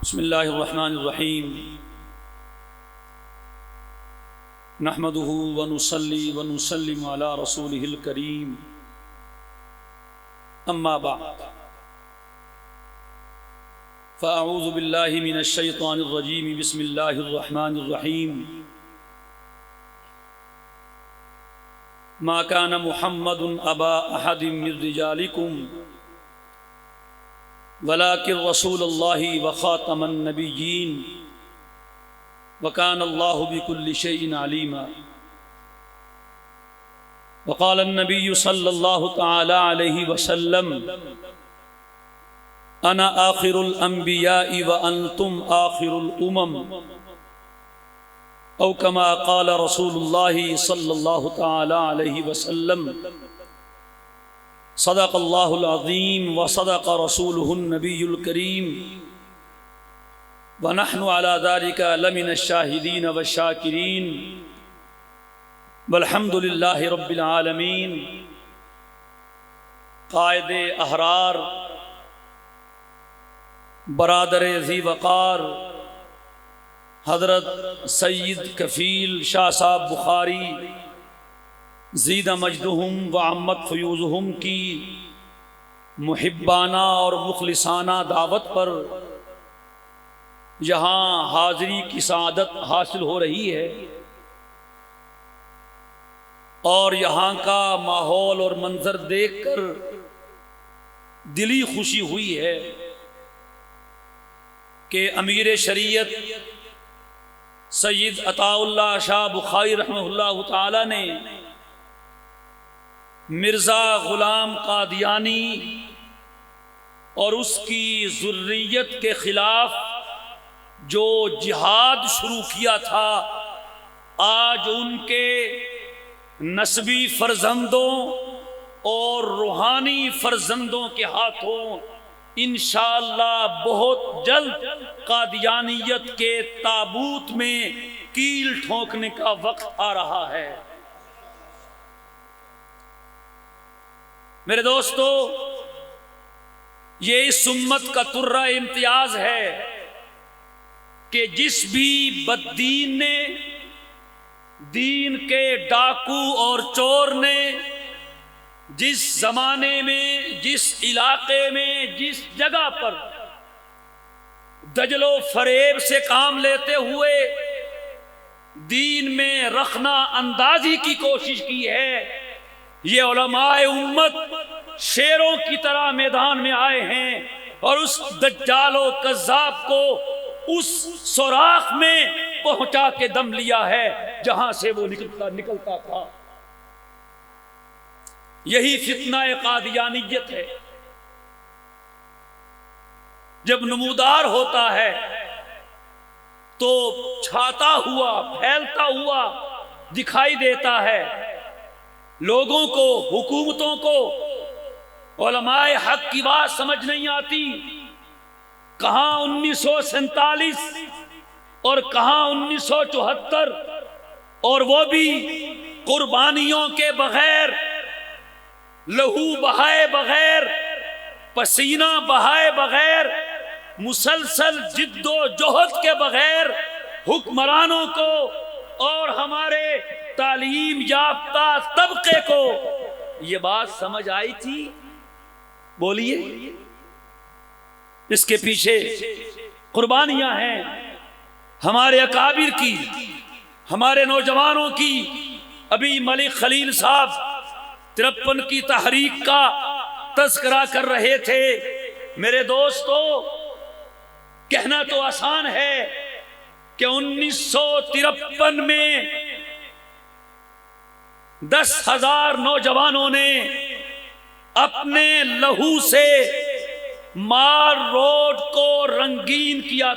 बिस्मिल्लाहिर्रहमानिर्रहीम नहमदुहु व नुसल्ली व नुसल्लिमु अला रसूलिहिल करीम अम्मा बअद फ़अऊज़ु बिल्लाहि मिनश शैतानिर रजीम बिस्मिल्लाहिर्रहमानिर्रहीम मा कान मुहम्मदुन अबा अहदिम मिर रिजालिकुम वलाकिन रसूलुल्लाहि व खातमन नबिय्यीन व कान अल्लाहु बिकुल्लि शैइन अलीमा व क़ाल अन्नबिय्यु सल्लल्लाहु तआला अलैहि वसल्लम अना आखिरुल अंबिया'i व अंतुम आखिरुल उमम औ कमा क़ाल रसूलुल्लाहि सल्लल्लाहु तआला अलैहि वसल्लम सदक़ल्लाहुल अज़ीम व सदक़ रसूलुहुन नबियुल करीम व नहनु अला ज़ालिका लमिनश शाहिदीन व शाकिरीन वल्हम्दुलिल्लाहि रब्बिल आलमीन। क़ाइदे अहरार बरादर ज़ी वक़ार हज़रत सय्यद कफ़ील शाह साहब बुखारी ज़ीदा मजदुहुम व अम्मत फ़यूज़ुहुम की मुहिब्बाना और मुखलिसाना दावत पर यहाँ हाज़िरी की सआदत हासिल हो रही है और यहाँ का माहौल और मंजर देखकर दिली खुशी हुई है कि अमीर शरीयत सय्यद अताउल्लाह शाह बुखारी रहमतुल्लाह ताला ने मिर्ज़ा ग़ुलाम क़ादियानी और उसकी ज़ुर्रियत के ख़िलाफ़ जो जिहाद शुरू किया था, आज उनके नस्बी फ़र्ज़ंदों और रूहानी फ़र्ज़ंदों के हाथों इंशाअल्लाह बहुत जल्द क़ादियानियत के ताबूत में कील ठोंकने का वक्त आ रहा है। मेरे दोस्तों, ये इस उम्मत का तुर्रा इम्तियाज है कि जिस भी बद्दीन ने, दीन के डाकू और चोर ने जिस जमाने में, जिस इलाके में, जिस जगह पर दजलो फरेब से काम लेते हुए दीन में रखना अंदाजी की कोशिश की है, ये उलमाए उम्मत शेरों की तरह मैदान में आए हैं और उस दज्जालो कज़्ज़ाब को उस सुराख में पहुंचा के दम लिया है जहां से वो निकलता था। यही फितना क़ादियानियत है। जब नमूदार होता है तो छाता हुआ, फैलता हुआ दिखाई देता है। लोगों को, हुकूमतों को उलमाए हक की बात समझ नहीं आती। कहां 1947 और कहां 1974, और वो भी कुर्बानियों के बगैर, लहू बहाए बगैर, पसीना बहाए बगैर, मुसलसल जिद्दोजहद के बगैर हुक्मरानों को और हमारे तालीम याफ्ता तबके को ये बात समझ आई थी? बोलिए। इसके पीछे कुर्बानियां हैं हमारे अकाबिर की, हमारे नौजवानों की। अभी मलिक खलील साहब 53 की तहरीक का तज़किरा कर रहे थे। मेरे दोस्तों, कहना तो आसान है कि 1953 में 10,000 नौजवानों ने अपने लहू से मार रोड को रंगीन किया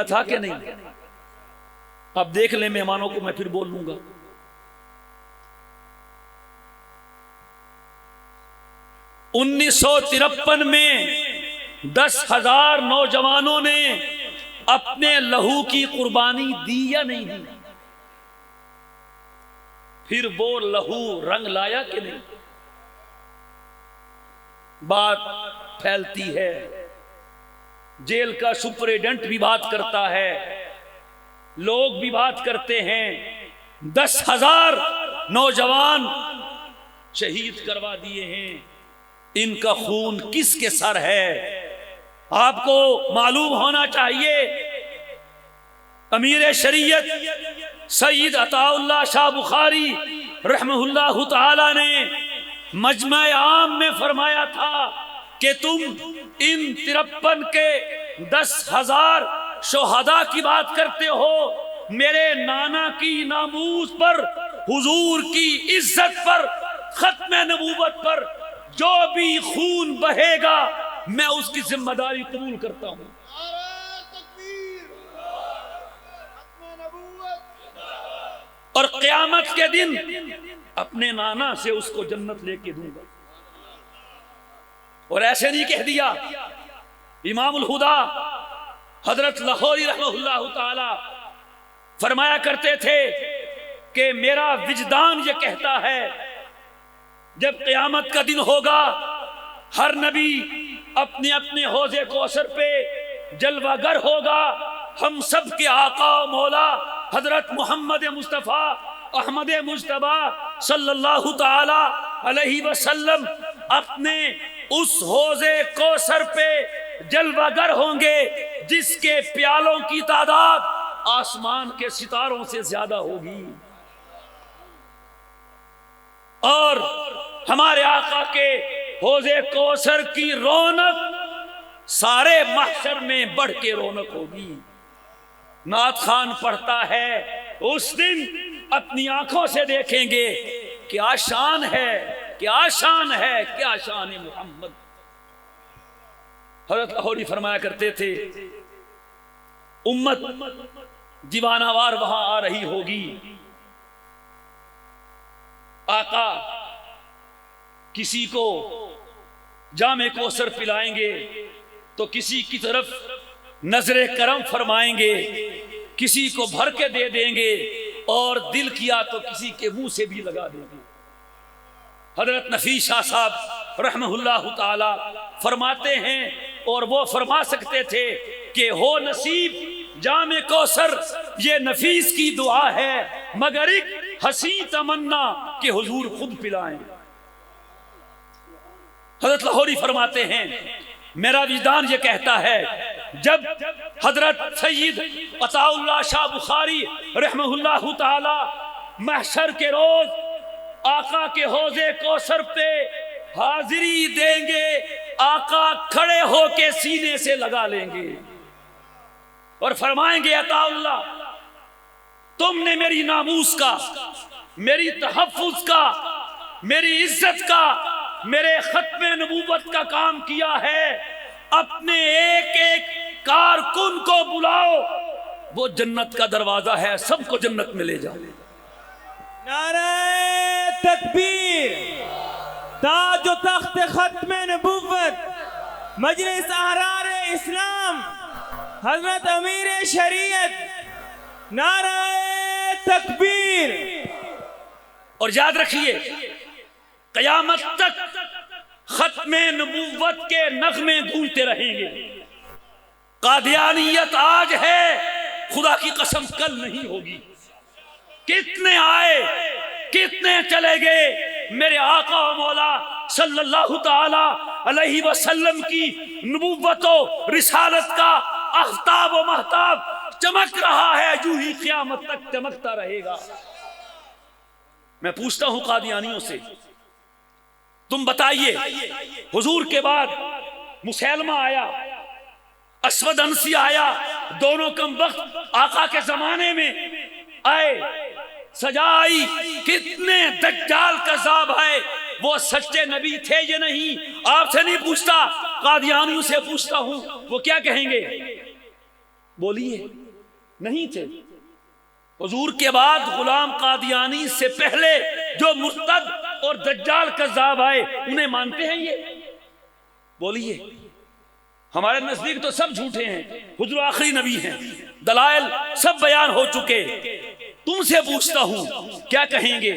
था कि नहीं? अब देख ले मेहमानों को, मैं फिर बोल लूंगा। (1953) में 10,000 नौजवानों ने अपने लहू की कुर्बानी दी या नहीं दी? फिर वो लहू रंग लाया कि नहीं? बात फैलती है जेल का सुपरिटेंडेंट भी बात करता है, लोग भी बात करते हैं। 10,000 नौजवान शहीद करवा दिए हैं, इनका खून किसके सर है? आपको मालूम होना चाहिए, अमीर शरीयत सईद अताउल्लाह शाह बुखारी रहमहुल्लाह ताला ने मजमा आम में फरमाया था कि तुम इन 53 के 10,000 शोहदा की बात करते हो, मेरे नाना की नामूस पर, हुजूर की इज्जत पर, खत्म नबूवत पर जो भी खून बहेगा मैं उसकी जिम्मेदारी कबूल करता हूं। और क़यामत के दिन अपने नाना से उसको जन्नत लेके दूंगा। और ऐसे नहीं कह दिया, इमामुल हुदा हजरत लाहौरी रहमतुल्लाह ताला फरमाया करते थे कि मेरा विजदान ये कहता है जब क़यामत का दिन होगा, हर नबी अपने अपने हौज़े कौसर पे जलवागर होगा। हम सब के आका मौला हजरत मोहम्मद मुस्तफ़ा अहमद मुज्तबा सल्लल्लाहु ताला अलैहि वसल्लम अपने उस हौज़े कौसर पे जलवागर होंगे जिसके प्यालों की तादाद आसमान के सितारों से ज्यादा होगी। और हमारे आका के हौज़े कौसर की रौनक सारे महशर में बढ़ के रौनक होगी। नात खान पढ़ता है, उस दिन अपनी आंखों से देखेंगे क्या शान है, क्या शान है, क्या शान है मोहम्मद। हज़रत लाहौरी फरमाया करते थे, उम्मत दीवानावार वहां आ रही होगी, आका किसी को जामे कौसर पिलाएंगे तो किसी की तरफ नजरे करम फरमाएंगे, किसी को भर के दे देंगे और दिल किया तो किसी के मुंह से भी लगा देंगे। हजरत नफीस शाह साहब रहमहुल्लाह ताला फरमाते हैं, और वो फरमा सकते थे कि हो नसीब जामे कौसर, ये नफीस की दुआ है, मगर एक हसी तमन्ना कि हुजूर खुद पिलाएं। हजरत लाहौरी फरमाते हैं, मेरा विजदान ये कहता है जब हजरत सईद अताउल्लाह शाह बुखारी रहमहुल्लाह ताला महशर के रोज आका के हौज़े कौसर पे हाजिरी देंगे, आका खड़े होके सीने से लगा लेंगे और फरमाएंगे, अताउल्लाह तुमने मेरी नामूस का, मेरी तहफ़्फ़ुज़ का, मेरी इज्जत का, मेरे खत्मे नबूवत का काम किया है। अपने एक एक कारकुन को बुलाओ, वो जन्नत का दरवाजा है, सबको जन्नत में ले जाओ। नारे तकबीर, ताज व तख्त खत्मे नबूवत, मजलिस अहरार इस्लाम, हजरत अमीर शरीयत, नारे तकबीर। और याद रखिए, क़यामत तक खत्मे नबूवत के नगमे गूंजते रहेंगे। कादियानियत आज है, खुदा की कसम कल नहीं होगी। कितने आए, कितने चले गए, मेरे आका और मौला सल्लल्लाहु ताला अलैहि वसल्लम की नबूवत और रिसालत का आफ्ताब व महताब चमक रहा है, यूं ही क़यामत तक चमकता रहेगा। मैं पूछता हूं कादियानियों से, तुम बताइए, हुजूर के बाद मुसैलमा आया, अस्वद अंसी आया, दोनों कम वक्त आका के जमाने में आए, सजा आई, कितने दज्जाल कज़्ज़ाब है, वो सच्चे नबी थे ये नहीं? आपसे नहीं पूछता, कादियानियों से पूछता हूं, वो क्या कहेंगे? बोलिए, नहीं थे। हुजूर के बाद गुलाम कादियानी से पहले जो मुर्तद और दज्जाल कज़्ज़ाब आए, उन्हें मानते हैं ये? बोलिए। हमारे नजदीक तो सब झूठे हैं, हुजूर आखिरी नबी हैं, दलाइल सब बयान हो चुके। तुमसे पूछता हूं, क्या कहेंगे?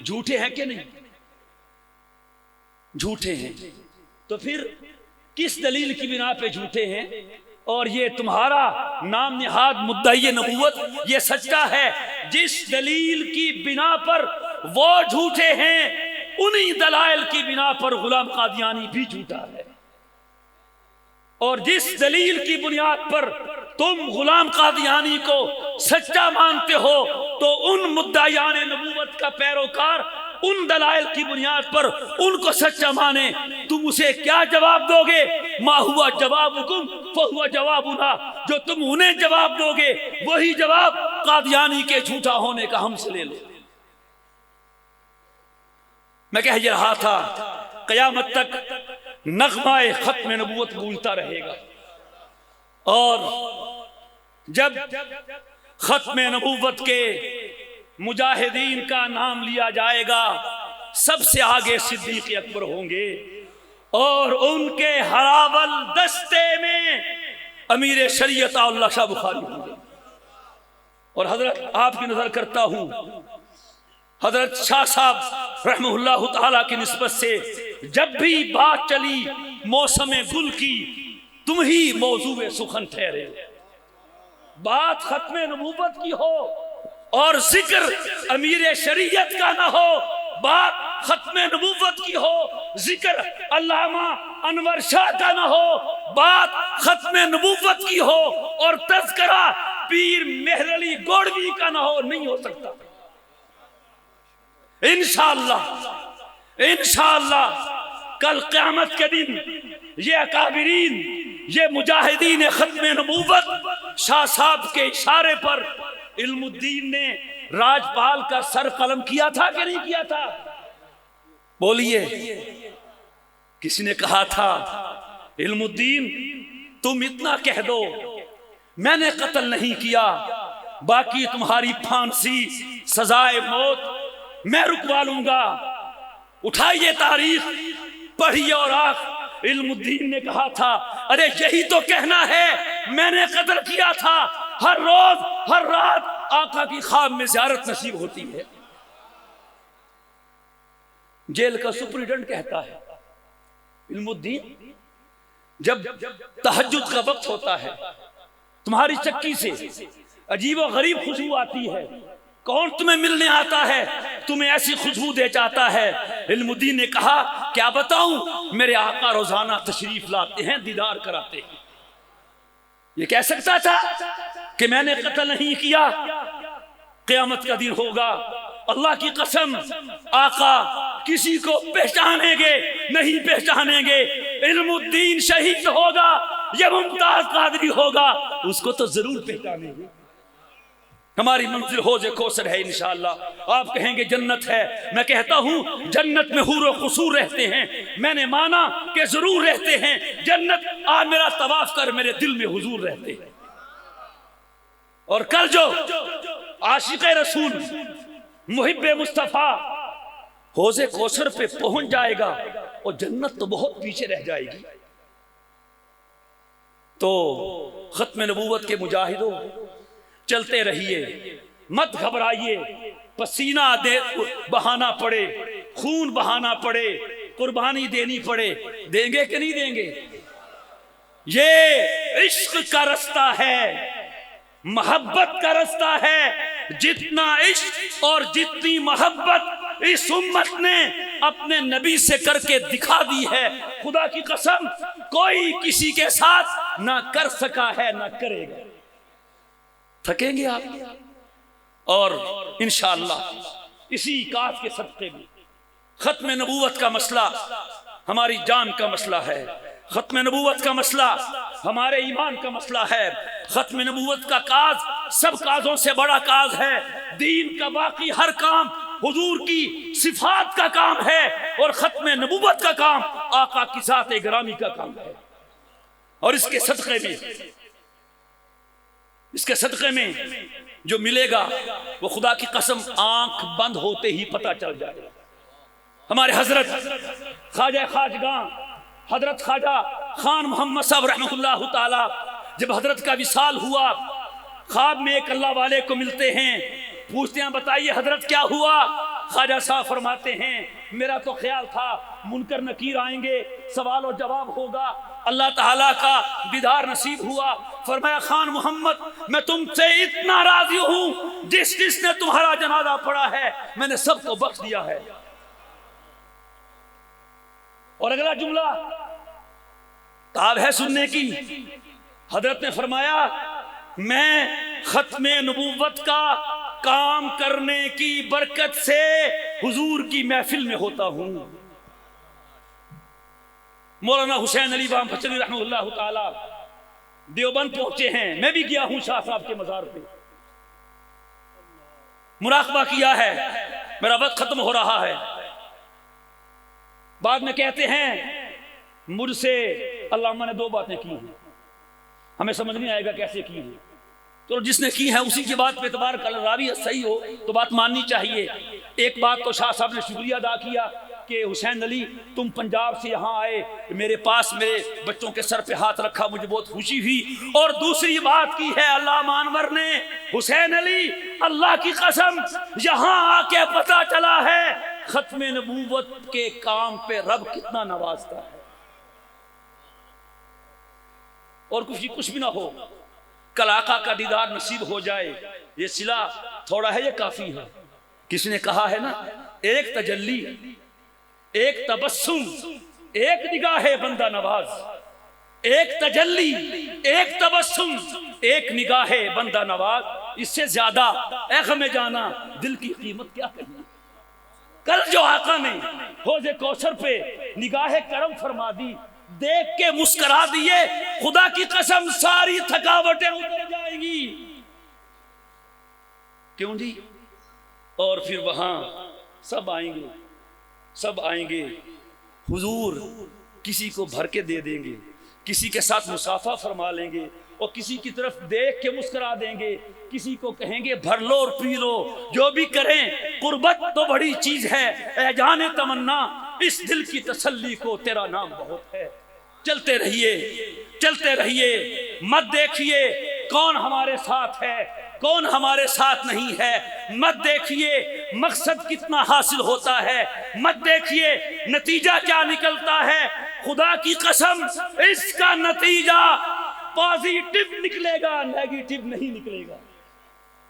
झूठे हैं कि नहीं? झूठे हैं। तो फिर किस दलील की बिना पे झूठे हैं? और ये तुम्हारा नाम निहाद मुद्दई नबूवत ये सच्चा है। जिस दलील की बिना पर वो झूठे हैं, उन्हीं दलाइल की बिना पर गुलाम कादियानी भी झूठा है। और जिस दलील की बुनियाद पर तुम गुलाम कादियानी को सच्चा मानते हो, तो उन मुद्दायान नबूवत का पैरोकार उन दलाइल की बुनियाद पर उनको सच्चा माने। तुम उसे क्या जवाब दोगे? मा हुआ जवाबुकुम फहुवा जवाबुना। जो तुम उन्हें जवाब दोगे वही जवाब कादियानी के झूठा होने का हमसे ले लो। मैं कह रहा था कयामत तक नगमाए खत्म नबूवत गूंजता रहेगा, और जब खत्म नबूवत के मुजाहिदीन का नाम लिया जाएगा, सबसे आगे सिद्दीक अकबर होंगे और उनके हरावल दस्ते में अमीर शरीयत अल्लाह शाह बुखारी होंगे। और हजरत आपकी नजर करता हूं, हजरत शाह साहब रहमहुल्लाह ताला की निस्बत से जब भी बात चली मौसम गुल की, तुम ही मौजूए सुखन ठहरे। बात खत्म नबूवत की हो और जिक्र अमीर शरीयत का ना हो, बात खत्म नबूवत की हो, जिक्र अल्लामा अनवर शाह का ना हो, बात खत्म नबूवत की हो और तज़किरा पीर मेहर अली गोड़वी का ना हो, नहीं हो सकता। इंशाअल्लाह इंशाअल्लाह कल क़यामत के दिन ये अकाबिरीन, ये मुजाहिदीन खत्म नबूवत शाह साहब के इशारे पर इल्मुद्दीन ने राजपाल का सर कलम किया था कि नहीं किया था? बोलिए। किसी ने कहा था इल्मुद्दीन तुम इतना कह दो मैंने कत्ल नहीं किया, बाकी तुम्हारी फांसी सजाए मौत मैं रुकवा लूंगा। उठाइए तारीख, पढ़िए और आख। इल्मुद्दीन ने कहा था अरे यही तो कहना है, मैंने कत्ल किया था। हर रोज हर रात आका की ख्वाब में ज़ियारत नसीब होती है। जेल का सुपरिटेंडेंट कहता है इल्मुद्दीन जब तहज्जुद का वक्त होता है, तुम्हारी चक्की से अजीब और गरीब खुशबू आती है, कौन तुम्हें मिलने आता है, तुम्हें ऐसी खुशबू दे जाता है। इल्मुद्दीन ने कहा क्या बताऊं, मेरे आका रोजाना तशरीफ लाते हैं, दीदार कराते हैं। ये कह सकता था कि मैंने कत्ल नहीं किया। क़यामत का दिन होगा, अल्लाह की कसम आका किसी को पहचानेंगे नहीं पहचानेंगे। इल्मुद्दीन शहीद होगा या मुमताज कादरी होगा, उसको तो जरूर पहचानेंगे। हमारी मंजिल हौज़े कौसर है इंशाअल्लाह। आप कहेंगे जन्नत है, मैं कहता हूं जन्नत में हूर और क़ुसूर रहते हैं। मैंने माना कि जरूर रहते हैं। जन्नत आज मेरा तवाफ कर, मेरे दिल में हुजूर रहते हैं। और कल जो आशिक़ रसूल मुहिब्बे मुस्तफ़ा हौज़े कौसर पे पहुंच जाएगा और जन्नत तो बहुत पीछे रह जाएगी। तो खत्म नबूवत के मुजाहिदों चलते रहिए, मत घबराइए। पसीना दे बहाना पड़े, खून बहाना पड़े, कुर्बानी देनी पड़े, देंगे कि नहीं देंगे? ये इश्क का रास्ता है, मोहब्बत का रास्ता है। जितना इश्क और जितनी मोहब्बत इस उम्मत ने अपने नबी से करके दिखा दी है, खुदा की कसम कोई किसी के साथ ना कर सका है ना करेगा। थकेंगे आप, और इंशाअल्लाह इसी काज के सदक़े में खत्म नबूवत का मसला हमारी जान का मसला है। खत्म नबूवत का मसला हमारे ईमान का मसला है। खत्म नबूवत का काज सब काजों से बड़ा काज है। दीन का बाकी हर काम हुजूर की सिफात का काम है, और खत्म नबूवत का काम आका की ज़ात गिरामी का काम है। और इसके सदक़े में जो मिलेगा वो खुदा की कसम आंख बंद होते ही पता चल जाएगा। हमारे हजरत ख्वाजा खाजगां हजरत ख्वाजा खान मोहम्मद साहब रहमतुल्लाह ताला, जब हजरत का विसाल हुआ, ख्वाब में एक अल्लाह वाले को मिलते हैं, पूछते हैं बताइए हजरत क्या हुआ? ख्वाजा साहब फरमाते हैं मेरा तो ख्याल था मुनकर नकीर आएंगे, सवाल और जवाब होगा। अल्लाह ताला का दीदार नसीब हुआ। फरमाया खान मोहम्मद, मैं तुमसे इतना राजी हूं, जिसने तुम्हारा जनाजा पढ़ा है मैंने सबको बख्श दिया है। और अगला जुमला ताब है सुनने की। हजरत ने फरमाया, मैं खत्मे नबूवत का काम करने की बरकत से हुजूर की महफिल में होता हूं। मौलाना हुसैन अली बामफचरी रहमतुल्लाह ताला देवबंद पहुंचे हैं। मैं भी गया हूं शाह साहब के मजार पे, मुराकबा किया है। मेरा वक्त खत्म हो रहा है। बाद में कहते हैं मुझसे अल्लामा ने 2 बातें की हैं, हमें समझ नहीं आएगा कैसे की है। तो जिसने की है उसी की बात पे एतबार कर, रावी सही हो तो बात माननी चाहिए। एक बात तो शाह साहब ने शुक्रिया अदा किया कि हुसैन अली तुम पंजाब से यहाँ आए, मेरे पास मेरे बच्चों के सर पे हाथ रखा, मुझे बहुत खुशी हुई। और दूसरी बात की है अल्लाह मानवर ने, हुसैन अली अल्लाह की कसम यहाँ आके पता चला है खत्मे नबूवत के काम पे रब कितना नवाजता है। और कुछ भी ना हो, कल आका का दीदार नसीब हो जाए, ये सिला थोड़ा है, ये काफी है। किसी ने कहा है ना, एक तजल्ली, एक तबस्सुम, एक निगाहे बंदा नवाज, एक तजल्ली, एक तबस्सुम, एक निगाहे बंदा नवाज, इससे ज्यादा ऐख में जाना दिल की कीमत क्या कही। कल जो आका ने हौज़े कौसर पे निगाहे करम फरमा दी, देख के मुस्कुरा दिए, खुदा की कसम सारी थकावटें उतर जाएंगी। क्यों जी? और फिर वहां सब आएंगे, सब आएंगे, हुजूर किसी को भर के दे देंगे, किसी के साथ मुसाफा फरमा लेंगे और किसी की तरफ देख के मुस्कुरा देंगे, किसी को कहेंगे भर लो और पी लो। जो भी करें, कुर्बत तो बड़ी चीज है, ऐ जाने तमन्ना इस दिल की तसल्ली को तेरा नाम बहुत है। चलते रहिए, चलते रहिए, मत देखिए कौन हमारे साथ है, कौन हमारे साथ नहीं है। मत देखिए मकसद कितना हासिल होता है, मत देखिए नतीजा क्या निकलता है। खुदा की कसम इसका नतीजा पॉजिटिव निकलेगा, नेगेटिव नहीं निकलेगा।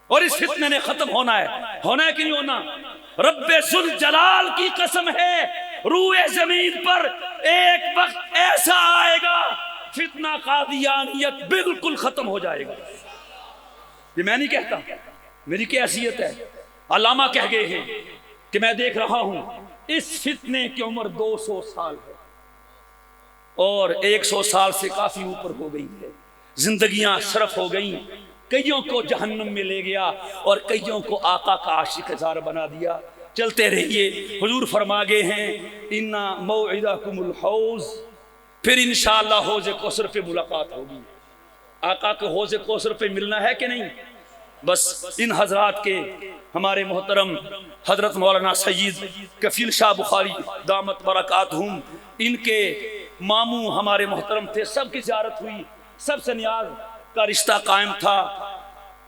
और इस फितने ने खत्म होना है कि नहीं होना? रब्बे जुल जलाल की कसम है, रूए जमीन पर एक वक्त ऐसा आएगा फितना कादियानियत बिल्कुल खत्म हो जाएगा। ये मैं नहीं कहता, मेरी क्या हैसियत है, अल्लामा कह गए हैं कि मैं देख रहा हूं इस फितने की उम्र 200 साल है और 100 साल से काफी ऊपर हो गई है। जिंदगियां सरफ हो गई, कईयों को जहन्नम में ले गया और कईयों को आका का आशिक जार बना दिया। चलते रहिए, हुजूर फरमा गए हैं इन्ना मौइदाकुमुल हौज, फिर इंशाअल्लाह हौज़े कौसर पे मुलाकात होगी। आका के हौज़े कौसर पे मिलना है कि नहीं? बस इन हजरात के, हमारे मोहतरम हजरत मौलाना सैयद कफील शाह बुखारी दामत बरकातहुम, इनके मामू हमारे मोहतरम थे, सबकी ज़ियारत हुई, सबसे नियाज का रिश्ता कायम था।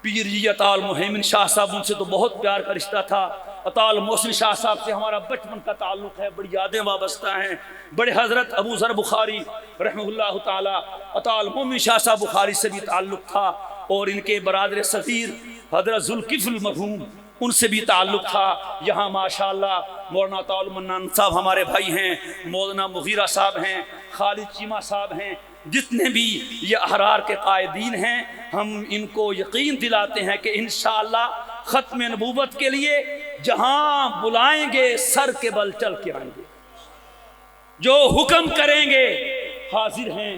पीर जी अताल मुहैमिन शाह साहब, उनसे तो बहुत प्यार का रिश्ता था। अताल मोहसिन शाह साहब से हमारा बचपन का ताल्लुक़ है, बड़ी यादें वाबस्ता हैं। बड़े हज़रत अबू ज़र बुखारी रहमतुल्लाह ताला अताल मोमिन शाह साहब बुखारी से भी ताल्लुक़ था और इनके बरादर सग़ीर हज़रत ज़ुल्किफ़्ल मरहूम, उनसे भी ताल्लुक़ था। यहाँ माशाअल्लाह मौलाना अताउल मन्नान साहब हमारे भाई हैं, मौलाना मुग़ीरा साहब हैं, खालिद चीमा साहब हैं, जितने भी ये अहरार के कायदीन हैं, हम इनको यकीन दिलाते हैं कि इंशाअल्लाह ख़त्म नबूवत के लिए जहाँ बुलाएंगे सर के बल चल के आएंगे, जो हुक्म करेंगे हाजिर हैं।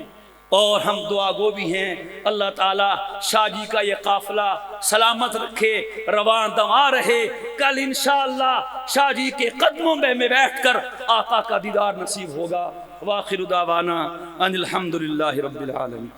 और हम दुआ गो भी हैं, अल्लाह ताला शाह जी का ये काफिला सलामत रखे, रवान दवा रहे। कल इंशाअल्लाह शाह जी के कदमों में बैठकर आका का दीदार नसीब होगा। वाखिर दावाना अनिल हम्दुलिल्लाहि रब्बिल आलमीन।